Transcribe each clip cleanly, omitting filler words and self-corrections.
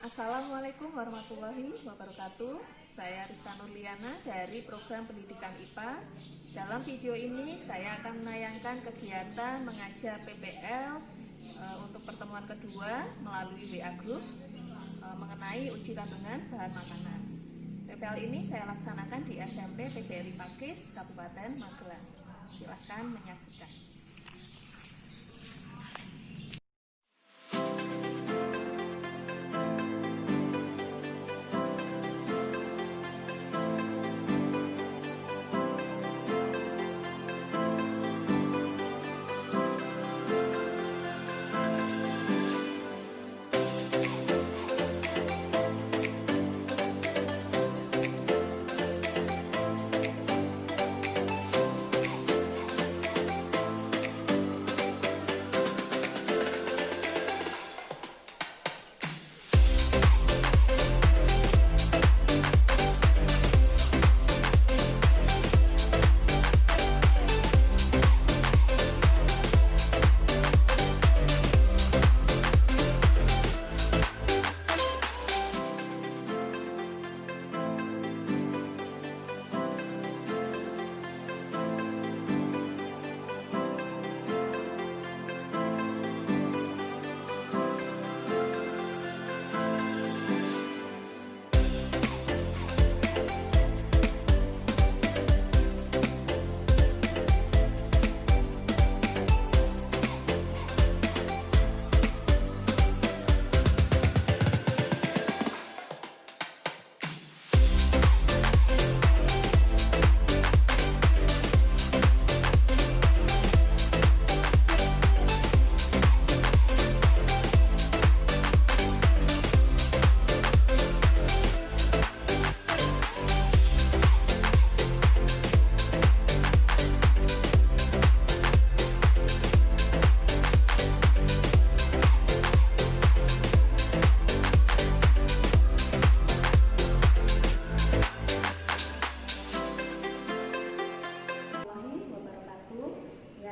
Assalamualaikum warahmatullahi wabarakatuh. Saya Rizka Nurliana dari program pendidikan IPA. Dalam video ini saya akan menayangkan kegiatan mengajar PPL untuk pertemuan kedua melalui WA Group mengenai uji kandungan bahan makanan. PPL ini saya laksanakan di SMP PGRI Pakis, Kabupaten Magelang. Silahkan menyaksikan.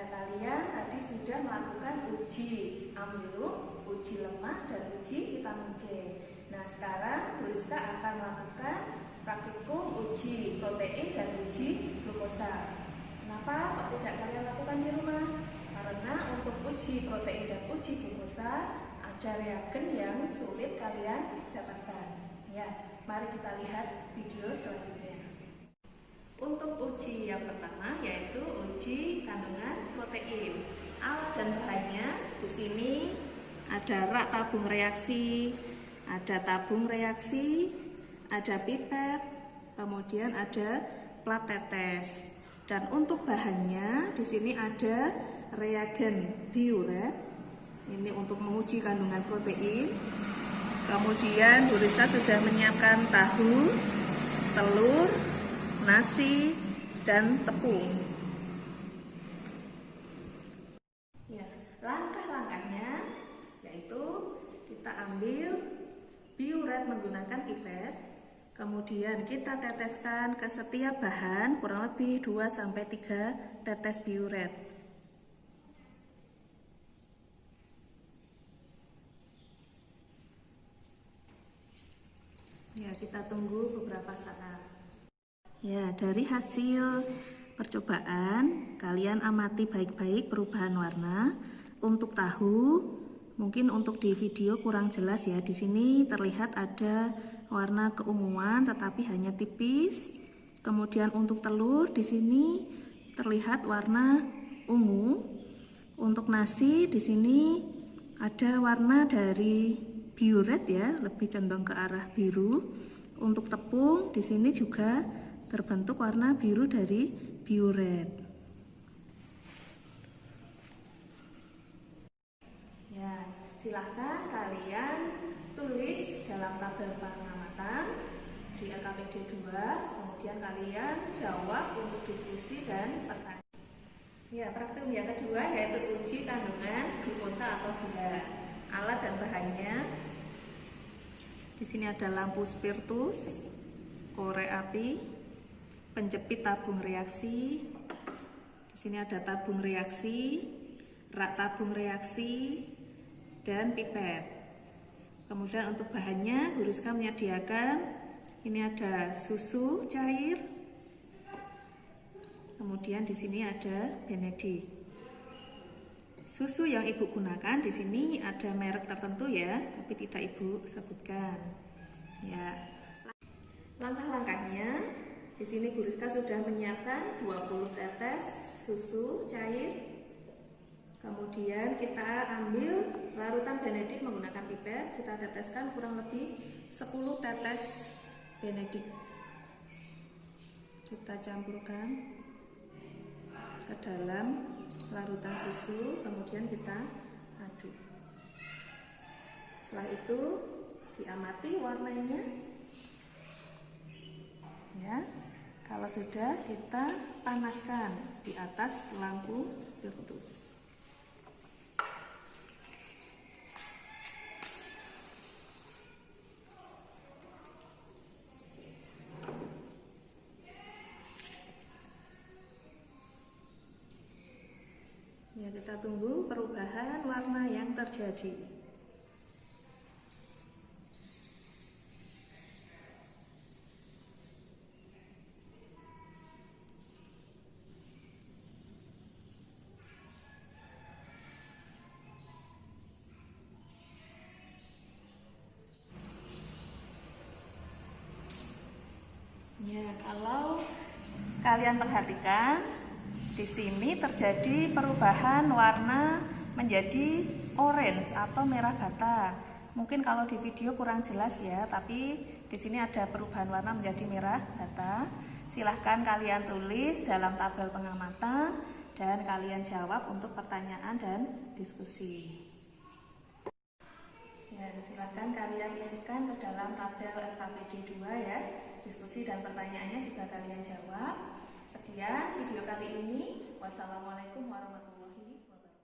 Kalian tadi sudah melakukan uji amino, uji lemak, dan uji vitamin C. Nah, sekarang Bu Rizka akan melakukan praktikum uji protein dan uji glukosa. Kenapa kok tidak kalian lakukan di rumah? Karena untuk uji protein dan uji glukosa ada reagen yang sulit kalian dapatkan. Ya, mari kita lihat video selanjutnya. Untuk uji yang pertama yaitu uji kandungan protein. Alat dan bahannya di sini ada rak tabung reaksi, ada tabung reaksi, ada pipet, kemudian ada plat tetes. Dan untuk bahannya di sini ada reagen biuret. Ini untuk menguji kandungan protein. Kemudian Bu Rizka sudah menyiapkan tahu, telur, nasi, dan tepung. Ya, langkah-langkahnya yaitu kita ambil biuret menggunakan pipet, kemudian kita teteskan ke setiap bahan kurang lebih 2-3 tetes biuret. Ya, kita tunggu beberapa saat. Ya, dari hasil percobaan, kalian amati baik-baik perubahan warna. Untuk tahu, mungkin untuk di video kurang jelas ya. Di sini terlihat ada warna keunguan tetapi hanya tipis. Kemudian untuk telur di sini terlihat warna ungu. Untuk nasi di sini ada warna dari biuret ya, lebih condong ke arah biru. Untuk tepung di sini juga terbentuk warna biru dari biuret. Ya, silahkan kalian tulis dalam tabel pengamatan di LKPD 2, kemudian kalian jawab untuk diskusi dan pertanyaan. Ya, praktikum yang kedua yaitu uji kandungan glukosa atau gula. Alat dan bahannya di sini ada lampu spiritus, korek api, penjepit tabung reaksi. Di sini ada tabung reaksi, rak tabung reaksi, dan pipet. Kemudian untuk bahannya Guru Rizka menyediakan ini ada susu cair. Kemudian di sini ada Benedict. Susu yang Ibu gunakan di sini ada merek tertentu ya, tapi tidak Ibu sebutkan. Ya. Langkah-langkahnya di sini Guru Rizka sudah menyiapkan 20 tetes susu cair. Kemudian kita ambil larutan Benedict menggunakan pipet, kita teteskan kurang lebih 10 tetes Benedict. Kita campurkan ke dalam larutan susu, kemudian kita aduk. Setelah itu diamati warnanya. Ya. Kalau sudah, kita panaskan di atas lampu spiritus. Ya, kita tunggu perubahan warna yang terjadi. Ya, kalau kalian perhatikan di sini terjadi perubahan warna menjadi orange atau merah bata. Mungkin kalau di video kurang jelas ya, tapi di sini ada perubahan warna menjadi merah bata. Silahkan kalian tulis dalam tabel pengamatan dan kalian jawab untuk pertanyaan dan diskusi. Ya, silahkan kalian isikan ke dalam tabel LKPD 2 ya. Diskusi dan pertanyaannya juga kalian jawab. Sekian video kali ini. Wassalamualaikum warahmatullahi wabarakatuh.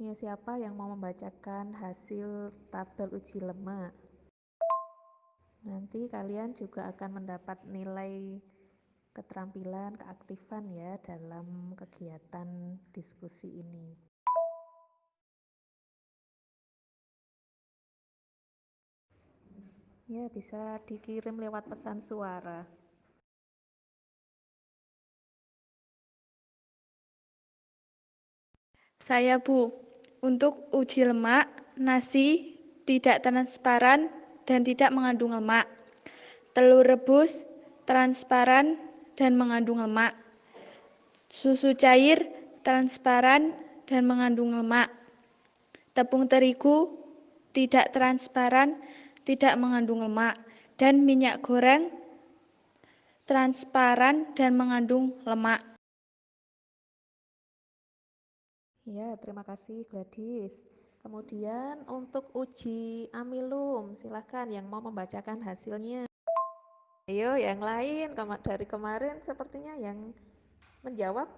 Ya, siapa yang mau membacakan hasil tabel uji lemak? Nanti kalian juga akan mendapat nilai keterampilan, keaktifan ya dalam kegiatan diskusi ini. Ya, bisa dikirim lewat pesan suara. Saya Bu, untuk uji lemak, nasi tidak transparan dan tidak mengandung lemak. Telur rebus, transparan dan mengandung lemak. Susu cair, transparan dan mengandung lemak. Tepung terigu, tidak transparan, tidak mengandung lemak. Dan minyak goreng, transparan dan mengandung lemak. Ya, terima kasih Gladys. Kemudian untuk uji amilum, silahkan yang mau membacakan hasilnya. Ayo, yang lain dari kemarin sepertinya yang menjawab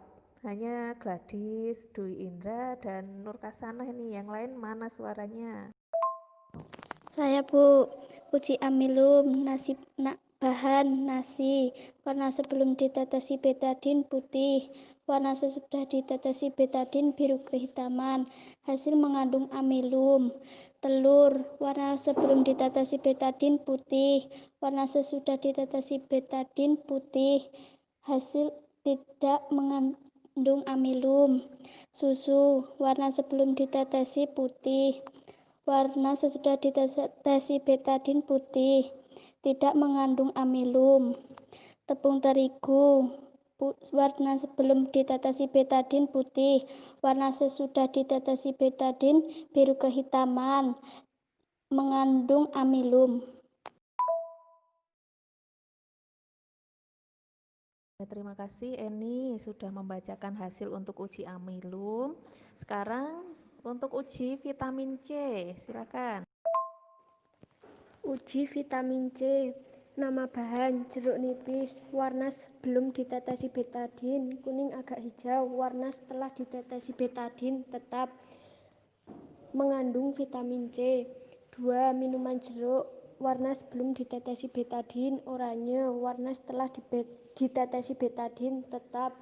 hanya Gladys, Dwi Indra, dan Nur Kasanah ini. Yang lain mana suaranya? Saya Bu, uji amilum, bahan nasi, warna sebelum ditetesi betadin putih, warna sesudah ditetesi betadin biru kehitaman, hasil mengandung amilum. Telur, warna sebelum ditetesi betadin putih, warna sesudah ditetesi betadin putih, hasil tidak mengandung amilum. Susu, warna sebelum ditetesi putih, warna sesudah ditetesi betadin putih, tidak mengandung amilum. Tepung terigu, warna sebelum ditetesi betadin putih, warna sesudah ditetesi betadin biru kehitaman, mengandung amilum. Terima kasih Eni sudah membacakan hasil untuk uji amilum. Sekarang untuk uji vitamin C, silakan. Uji vitamin C. Nama bahan jeruk nipis, warna sebelum ditetesi betadin kuning agak hijau, warna setelah ditetesi betadin tetap mengandung vitamin C. 2. Minuman jeruk, warna sebelum ditetesi betadin oranye, warna setelah ditetesi betadin tetap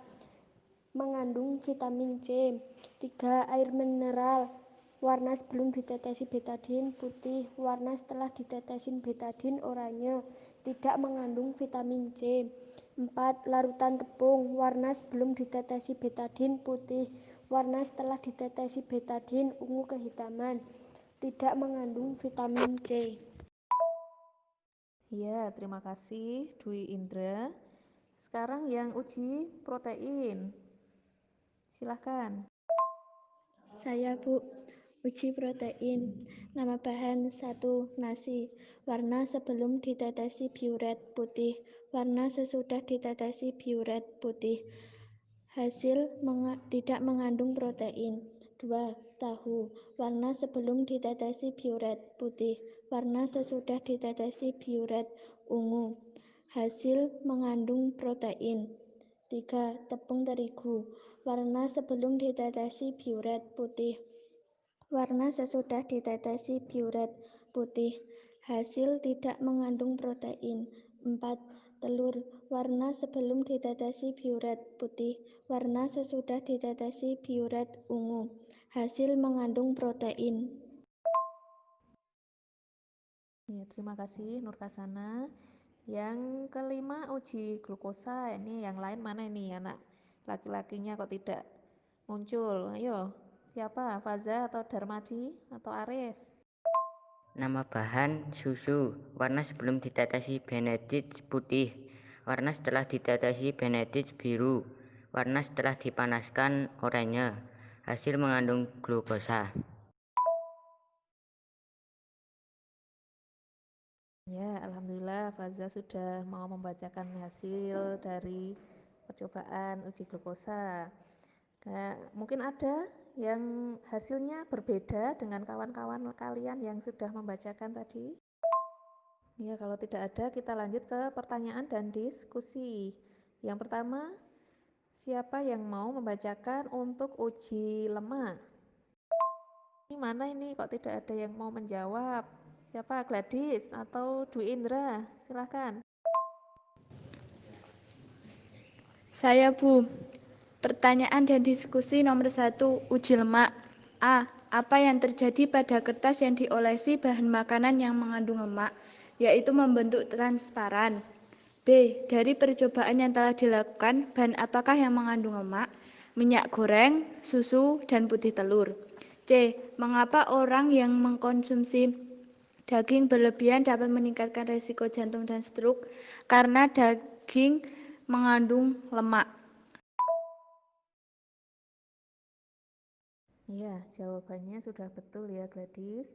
mengandung vitamin C. 3. Air mineral, warna sebelum ditetesi betadin putih, warna setelah ditetesi betadin oranye, tidak mengandung vitamin C. 4. Larutan tepung, warna sebelum ditetesi betadin putih, warna setelah ditetesi betadin ungu kehitaman, tidak mengandung vitamin C. Ya, terima kasih Dwi Indra. Sekarang yang uji protein. Silahkan. Saya Bu, uji protein. Nama bahan 1. Nasi. Warna sebelum ditetesi biuret putih. Warna sesudah ditetesi biuret putih. Hasil tidak mengandung protein. 2. Tahu. Warna sebelum ditetesi biuret putih. Warna sesudah ditetesi biuret ungu. Hasil mengandung protein. 3. Tepung terigu. Warna sebelum ditetesi biuret putih. Warna sesudah ditetesi biuret putih. Hasil tidak mengandung protein. 4. Telur. Warna sebelum ditetesi biuret putih. Warna sesudah ditetesi biuret ungu. Hasil mengandung protein. Ya, terima kasih Nur Kasana. Yang kelima uji glukosa. Ini yang lain mana ini anak laki-lakinya kok tidak muncul? Ayo, siapa? Faza atau Darmadi atau Aris? Nama bahan susu, warna sebelum ditetesi Benedict putih, warna setelah ditetesi Benedict biru, warna setelah dipanaskan oranye. Hasil mengandung glukosa. Ya, alhamdulillah Faza sudah mau membacakan hasil dari percobaan uji glukosa. Nah, mungkin ada yang hasilnya berbeda dengan kawan-kawan kalian yang sudah membacakan tadi. Ya, kalau tidak ada kita lanjut ke pertanyaan dan diskusi. Yang pertama, siapa yang mau membacakan untuk uji lemak? Ini mana ini kok tidak ada yang mau menjawab? Siapa? Gladys atau Dwi Indra? Silahkan. Saya Bu. Pertanyaan dan diskusi nomor 1, uji lemak. A. Apa yang terjadi pada kertas yang diolesi bahan makanan yang mengandung lemak, yaitu membentuk transparan? B. Dari percobaan yang telah dilakukan, bahan apakah yang mengandung lemak? Minyak goreng, susu, dan putih telur. C. Mengapa orang yang mengkonsumsi daging berlebihan dapat meningkatkan risiko jantung dan stroke? Karena daging mengandung lemak. Ya, jawabannya sudah betul ya Gladys.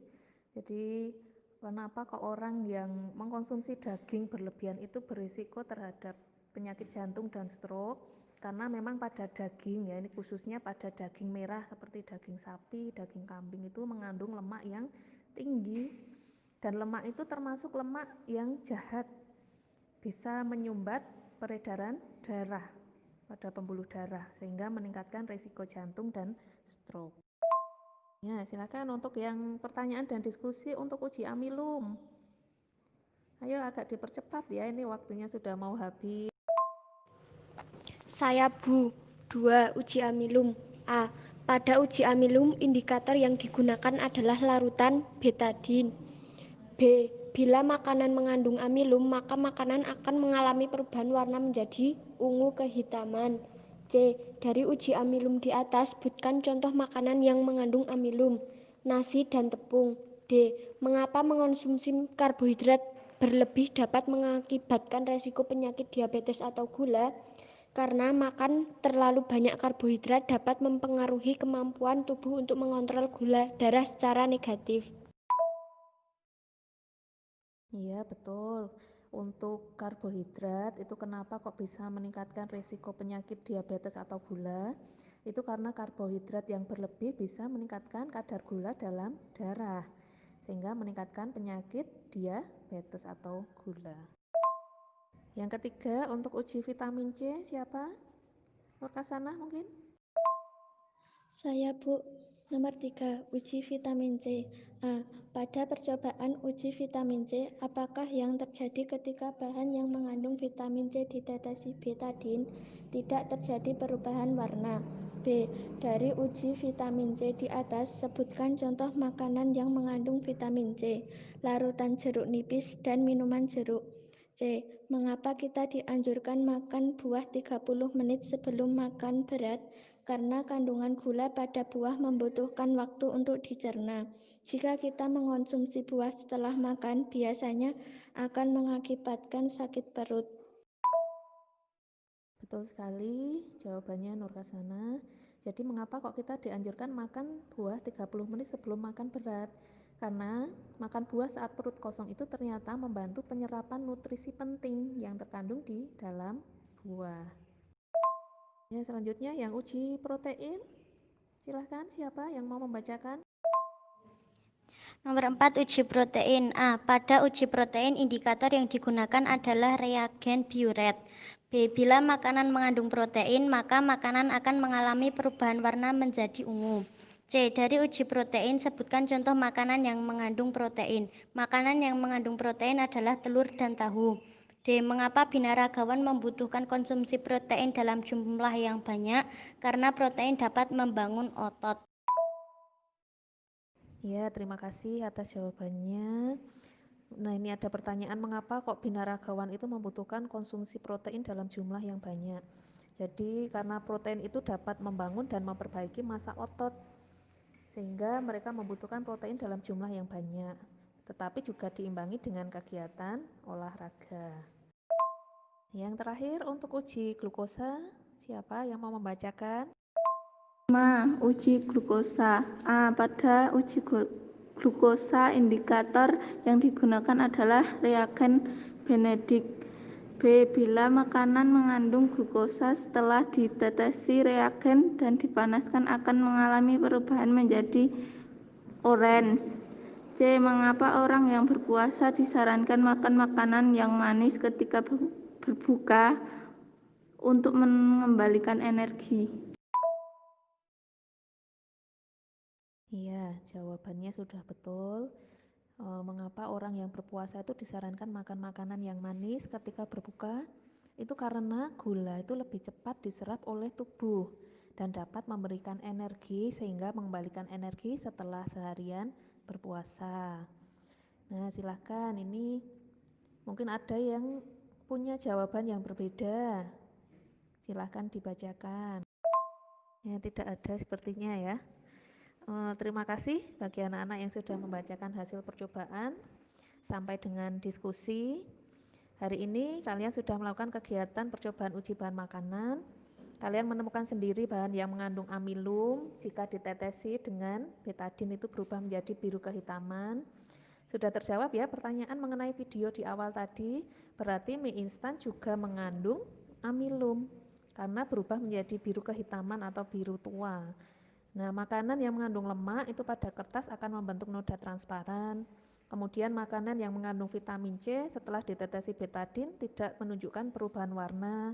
Jadi, kenapa kok orang yang mengkonsumsi daging berlebihan itu berisiko terhadap penyakit jantung dan stroke? Karena memang pada daging ya, ini khususnya pada daging merah seperti daging sapi, daging kambing itu mengandung lemak yang tinggi. Dan lemak itu termasuk lemak yang jahat, bisa menyumbat peredaran darah pada pembuluh darah sehingga meningkatkan risiko jantung dan stroke. Ya, silakan untuk yang pertanyaan dan diskusi untuk uji amilum. Ayo agak dipercepat ya, ini waktunya sudah mau habis. Saya Bu. 2. Uji amilum. A. Pada uji amilum, indikator yang digunakan adalah larutan betadin. B. Bila makanan mengandung amilum, maka makanan akan mengalami perubahan warna menjadi ungu kehitaman. C. Dari uji amilum di atas, sebutkan contoh makanan yang mengandung amilum, nasi dan tepung. D. Mengapa mengonsumsi karbohidrat berlebih dapat mengakibatkan resiko penyakit diabetes atau gula? Karena makan terlalu banyak karbohidrat dapat mempengaruhi kemampuan tubuh untuk mengontrol gula darah secara negatif. Iya, betul. Untuk karbohidrat itu kenapa kok bisa meningkatkan risiko penyakit diabetes atau gula? Itu karena karbohidrat yang berlebih bisa meningkatkan kadar gula dalam darah, sehingga meningkatkan penyakit diabetes atau gula. Yang ketiga, untuk uji vitamin C, siapa? Nurkasana mungkin? Saya, Bu. Nomor 3, uji vitamin C. A. Pada percobaan uji vitamin C, apakah yang terjadi ketika bahan yang mengandung vitamin C ditetesi betadin tidak terjadi perubahan warna? B. Dari uji vitamin C di atas, sebutkan contoh makanan yang mengandung vitamin C, larutan jeruk nipis dan minuman jeruk. C. Mengapa kita dianjurkan makan buah 30 menit sebelum makan berat? Karena kandungan gula pada buah membutuhkan waktu untuk dicerna. Jika kita mengonsumsi buah setelah makan, biasanya akan mengakibatkan sakit perut. Betul sekali, jawabannya Nurkasana. Jadi mengapa kok kita dianjurkan makan buah 30 menit sebelum makan berat? Karena makan buah saat perut kosong itu ternyata membantu penyerapan nutrisi penting yang terkandung di dalam buah. Ya, selanjutnya yang uji protein. Silahkan, siapa yang mau membacakan? Nomor 4, uji protein. A. Pada uji protein, indikator yang digunakan adalah reagen biuret. B. Bila makanan mengandung protein, maka makanan akan mengalami perubahan warna menjadi ungu. C. Dari uji protein, sebutkan contoh makanan yang mengandung protein. Makanan yang mengandung protein adalah telur dan tahu. D. Mengapa binaragawan membutuhkan konsumsi protein dalam jumlah yang banyak? Karena protein dapat membangun otot. Ya, terima kasih atas jawabannya. Nah, ini ada pertanyaan, mengapa kok binaragawan itu membutuhkan konsumsi protein dalam jumlah yang banyak? Jadi, karena protein itu dapat membangun dan memperbaiki massa otot, sehingga mereka membutuhkan protein dalam jumlah yang banyak, tetapi juga diimbangi dengan kegiatan olahraga. Yang terakhir, untuk uji glukosa, siapa yang mau membacakan? Uji glukosa. A. Pada uji glukosa, indikator yang digunakan adalah reagen Benedict. B. Bila makanan mengandung glukosa setelah ditetesi reagen dan dipanaskan akan mengalami perubahan menjadi orange. C. Mengapa orang yang berpuasa disarankan makan makanan yang manis ketika berbuka untuk mengembalikan energi? Iya, jawabannya sudah betul. Mengapa orang yang berpuasa itu disarankan makan makanan yang manis ketika berbuka? Itu karena gula itu lebih cepat diserap oleh tubuh dan dapat memberikan energi sehingga mengembalikan energi setelah seharian berpuasa. Nah, silahkan, ini mungkin ada yang punya jawaban yang berbeda. Silahkan dibacakan. Ya, tidak ada sepertinya ya. Terima kasih bagi anak-anak yang sudah membacakan hasil percobaan. Sampai dengan diskusi. Hari ini kalian sudah melakukan kegiatan percobaan uji bahan makanan. Kalian menemukan sendiri bahan yang mengandung amilum. Jika ditetesi dengan betadin itu berubah menjadi biru kehitaman. Sudah terjawab ya pertanyaan mengenai video di awal tadi. Berarti mie instan juga mengandung amilum karena berubah menjadi biru kehitaman atau biru tua. Nah, makanan yang mengandung lemak itu pada kertas akan membentuk noda transparan. Kemudian makanan yang mengandung vitamin C setelah ditetesi betadin tidak menunjukkan perubahan warna.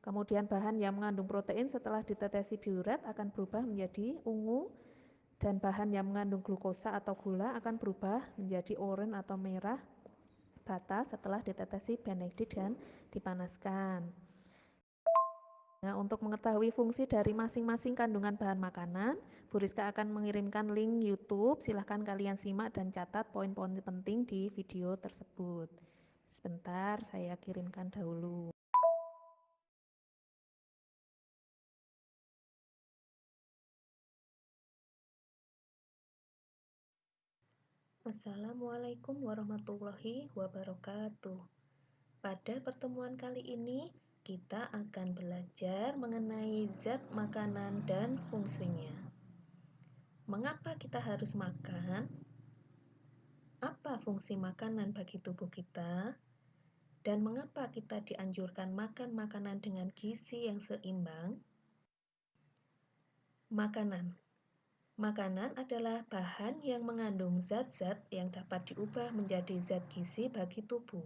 Kemudian bahan yang mengandung protein setelah ditetesi biuret akan berubah menjadi ungu. Dan bahan yang mengandung glukosa atau gula akan berubah menjadi oranye atau merah bata setelah ditetesi benedict dan dipanaskan. Nah, untuk mengetahui fungsi dari masing-masing kandungan bahan makanan, Bu Rizka akan mengirimkan link YouTube. Silahkan kalian simak dan catat poin-poin penting di video tersebut. Sebentar, saya kirimkan dahulu. Assalamualaikum warahmatullahi wabarakatuh. Pada pertemuan kali ini, kita akan belajar mengenai zat makanan dan fungsinya. Mengapa kita harus makan? Apa fungsi makanan bagi tubuh kita? Dan mengapa kita dianjurkan makan makanan dengan gizi yang seimbang? Makanan. Makanan adalah bahan yang mengandung zat-zat yang dapat diubah menjadi zat gizi bagi tubuh.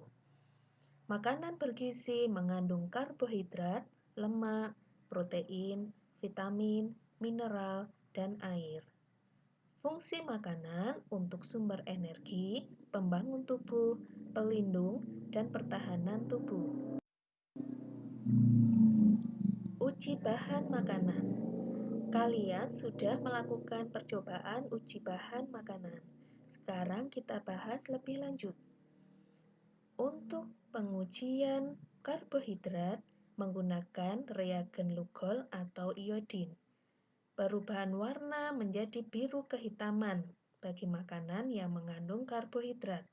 Makanan bergizi mengandung karbohidrat, lemak, protein, vitamin, mineral, dan air. Fungsi makanan untuk sumber energi, pembangun tubuh, pelindung, dan pertahanan tubuh. Uji bahan makanan. Kalian sudah melakukan percobaan uji bahan makanan. Sekarang kita bahas lebih lanjut. Untuk pengujian karbohidrat menggunakan reagen Lugol atau iodin. Perubahan warna menjadi biru kehitaman bagi makanan yang mengandung karbohidrat.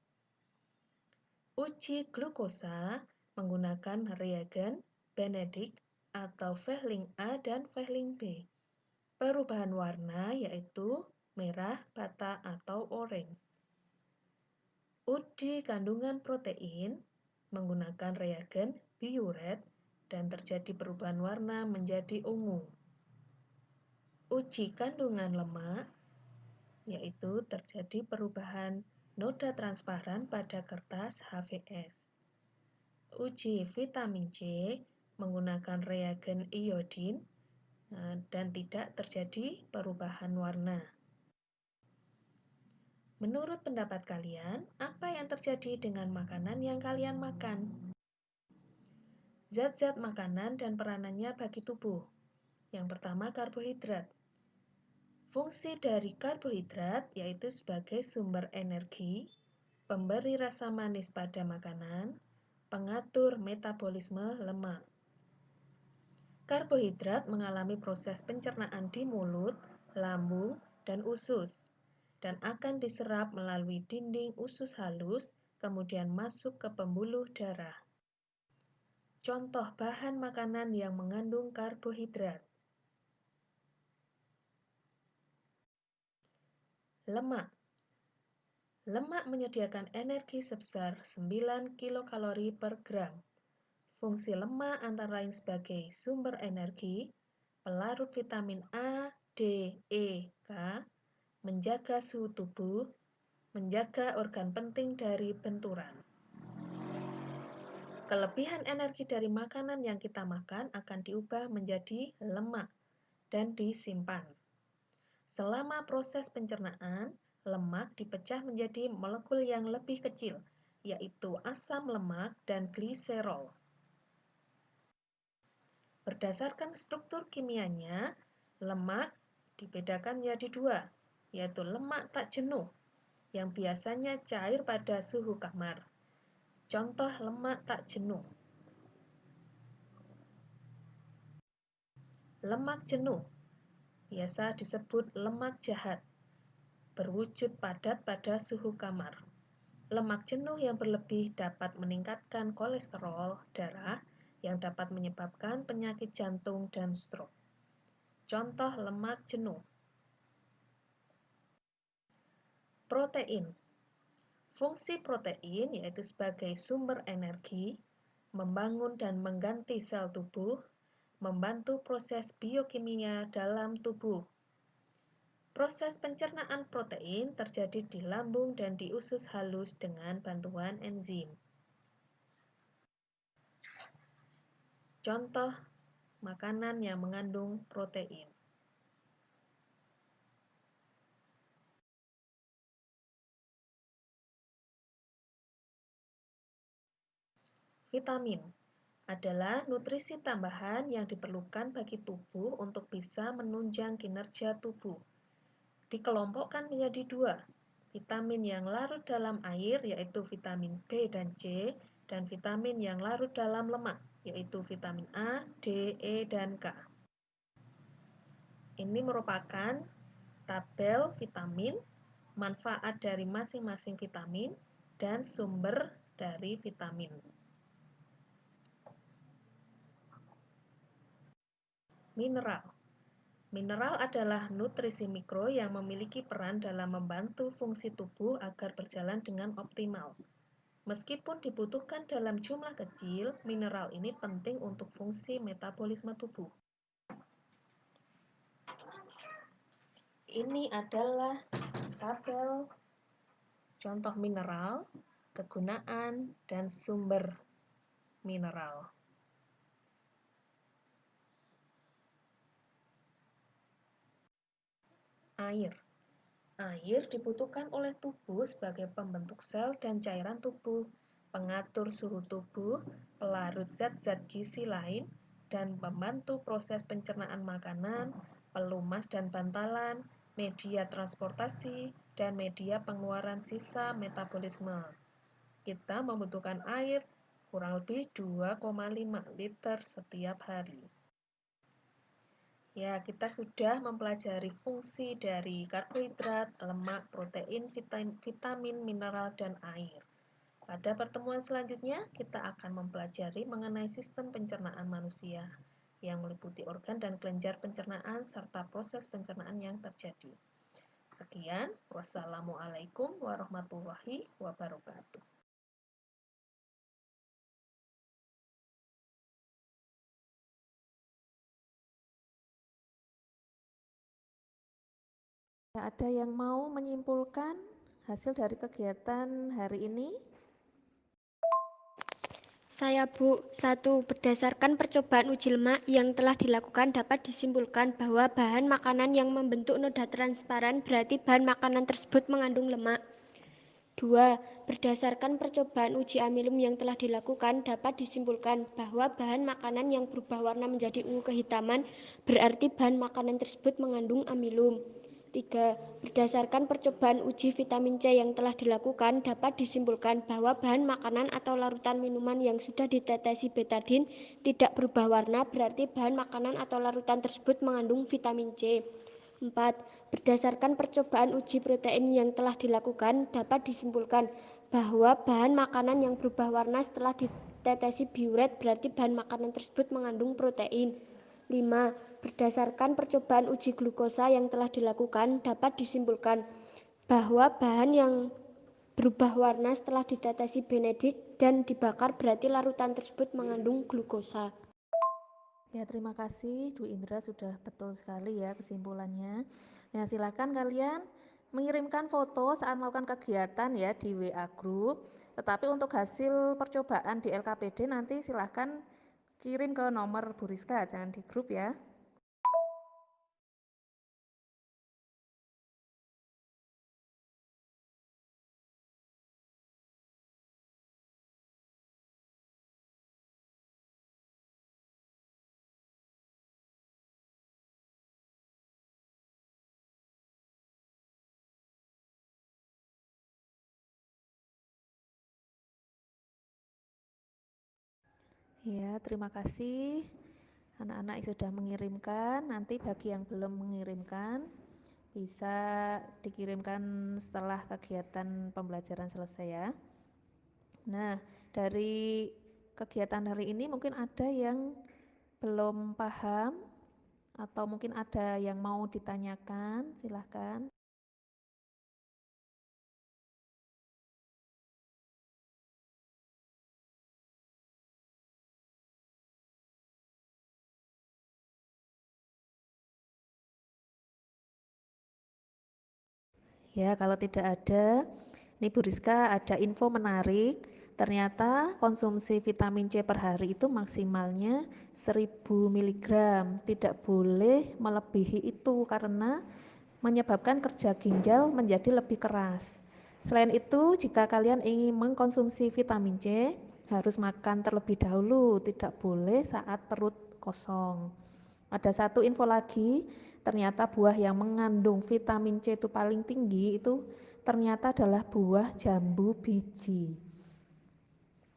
Uji glukosa menggunakan reagen Benedict atau Vehling A dan Vehling B. Perubahan warna yaitu merah, bata, atau orange. Uji kandungan protein menggunakan reagen Biuret dan terjadi perubahan warna menjadi ungu. Uji kandungan lemak yaitu terjadi perubahan noda transparan pada kertas HVS. Uji vitamin C menggunakan reagen iodin dan tidak terjadi perubahan warna. Menurut pendapat kalian, apa yang terjadi dengan makanan yang kalian makan? Zat-zat makanan dan peranannya bagi tubuh. Yang pertama, karbohidrat. Fungsi dari karbohidrat yaitu sebagai sumber energi, pemberi rasa manis pada makanan, pengatur metabolisme lemak. Karbohidrat mengalami proses pencernaan di mulut, lambung, dan usus, dan akan diserap melalui dinding usus halus, kemudian masuk ke pembuluh darah. Contoh bahan makanan yang mengandung karbohidrat. Lemak. Lemak menyediakan energi sebesar 9 kilokalori per gram. Fungsi lemak antara lain sebagai sumber energi, pelarut vitamin A, D, E, K, menjaga suhu tubuh, menjaga organ penting dari benturan. Kelebihan energi dari makanan yang kita makan akan diubah menjadi lemak dan disimpan. Selama proses pencernaan, lemak dipecah menjadi molekul yang lebih kecil, yaitu asam lemak dan gliserol. Berdasarkan struktur kimianya, lemak dibedakan menjadi dua, yaitu lemak tak jenuh, yang biasanya cair pada suhu kamar. Contoh lemak tak jenuh. Lemak jenuh, biasa disebut lemak jahat, berwujud padat pada suhu kamar. Lemak jenuh yang berlebih dapat meningkatkan kolesterol darah yang dapat menyebabkan penyakit jantung dan stroke. Contoh lemak jenuh. Protein. Fungsi protein yaitu sebagai sumber energi, membangun dan mengganti sel tubuh, membantu proses biokimia dalam tubuh. Proses pencernaan protein terjadi di lambung dan di usus halus dengan bantuan enzim. Contoh makanan yang mengandung protein. Vitamin adalah nutrisi tambahan yang diperlukan bagi tubuh untuk bisa menunjang kinerja tubuh. Dikelompokkan menjadi dua, vitamin yang larut dalam air yaitu vitamin B dan C, dan vitamin yang larut dalam lemak yaitu vitamin A, D, E, dan K. Ini merupakan tabel vitamin, manfaat dari masing-masing vitamin, dan sumber dari vitamin. Mineral. Mineral adalah nutrisi mikro yang memiliki peran dalam membantu fungsi tubuh agar berjalan dengan optimal. Meskipun dibutuhkan dalam jumlah kecil, mineral ini penting untuk fungsi metabolisme tubuh. Ini adalah tabel contoh mineral, kegunaan, dan sumber mineral. Air. Air dibutuhkan oleh tubuh sebagai pembentuk sel dan cairan tubuh, pengatur suhu tubuh, pelarut zat-zat gizi lain, dan membantu proses pencernaan makanan, pelumas dan bantalan, media transportasi, dan media pengeluaran sisa metabolisme. Kita membutuhkan air kurang lebih 2,5 liter setiap hari. Ya, kita sudah mempelajari fungsi dari karbohidrat, lemak, protein, vitamin, mineral, dan air. Pada pertemuan selanjutnya, kita akan mempelajari mengenai sistem pencernaan manusia yang meliputi organ dan kelenjar pencernaan serta proses pencernaan yang terjadi. Sekian, wassalamualaikum warahmatullahi wabarakatuh. Ada yang mau menyimpulkan hasil dari kegiatan hari ini? Saya, Bu. 1. Berdasarkan percobaan uji lemak yang telah dilakukan dapat disimpulkan bahwa bahan makanan yang membentuk noda transparan berarti bahan makanan tersebut mengandung lemak. 2. Berdasarkan percobaan uji amilum yang telah dilakukan dapat disimpulkan bahwa bahan makanan yang berubah warna menjadi ungu kehitaman berarti bahan makanan tersebut mengandung amilum. 3. Berdasarkan percobaan uji vitamin C yang telah dilakukan dapat disimpulkan bahwa bahan makanan atau larutan minuman yang sudah ditetesi betadin tidak berubah warna berarti bahan makanan atau larutan tersebut mengandung vitamin C. 4. Berdasarkan percobaan uji protein yang telah dilakukan dapat disimpulkan bahwa bahan makanan yang berubah warna setelah ditetesi biuret berarti bahan makanan tersebut mengandung protein. 5. Berdasarkan percobaan uji glukosa yang telah dilakukan dapat disimpulkan bahwa bahan yang berubah warna setelah ditetesi benedict dan dibakar berarti larutan tersebut mengandung glukosa. Ya, terima kasih Dwi Indra, sudah betul sekali ya kesimpulannya. Nah, silakan kalian mengirimkan foto saat melakukan kegiatan ya di WA Group. Tetapi untuk hasil percobaan di LKPD nanti silakan kirim ke nomor Bu Rizka, jangan di grup ya. Ya, terima kasih anak-anak yang sudah mengirimkan. Nanti bagi yang belum mengirimkan bisa dikirimkan setelah kegiatan pembelajaran selesai ya. Nah, dari kegiatan hari ini mungkin ada yang belum paham atau mungkin ada yang mau ditanyakan, silahkan. Ya, kalau tidak ada, ini Bu Rizka ada info menarik. Ternyata konsumsi vitamin C per hari itu maksimalnya 1000 mg. Tidak boleh melebihi itu karena menyebabkan kerja ginjal menjadi lebih keras. Selain itu, jika kalian ingin mengkonsumsi vitamin C, harus makan terlebih dahulu, tidak boleh saat perut kosong. Ada satu info lagi, ternyata buah yang mengandung vitamin C itu paling tinggi itu ternyata adalah buah jambu biji.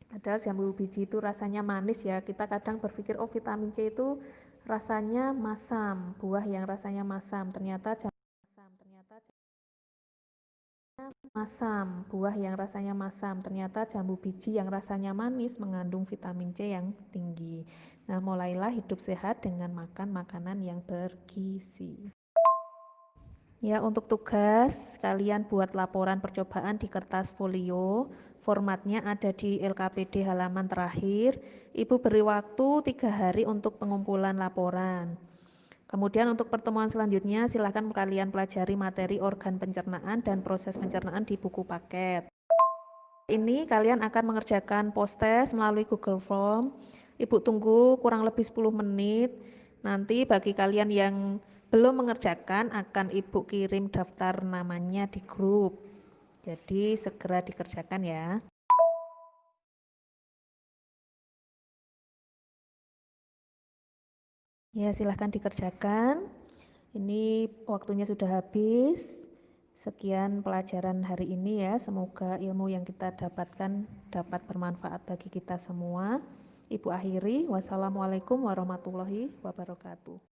Padahal jambu biji itu rasanya manis ya, kita kadang berpikir oh vitamin C itu rasanya masam, buah yang rasanya masam, ternyata jambu biji yang rasanya manis mengandung vitamin C yang tinggi. Nah, mulailah hidup sehat dengan makan makanan yang bergizi. Ya, untuk tugas kalian buat laporan percobaan di kertas folio. Formatnya ada di LKPD halaman terakhir. Ibu beri waktu 3 hari untuk pengumpulan laporan. Kemudian untuk pertemuan selanjutnya silakan kalian pelajari materi organ pencernaan dan proses pencernaan di buku paket. Ini kalian akan mengerjakan post test melalui Google Form. Ibu tunggu kurang lebih 10 menit. Nanti bagi kalian yang belum mengerjakan akan Ibu kirim daftar namanya di grup. Jadi segera dikerjakan ya. Ya, silahkan dikerjakan. Ini waktunya sudah habis. Sekian pelajaran hari ini ya. Semoga ilmu yang kita dapatkan dapat bermanfaat bagi kita semua. Ibu akhiri. Wassalamualaikum warahmatullahi wabarakatuh.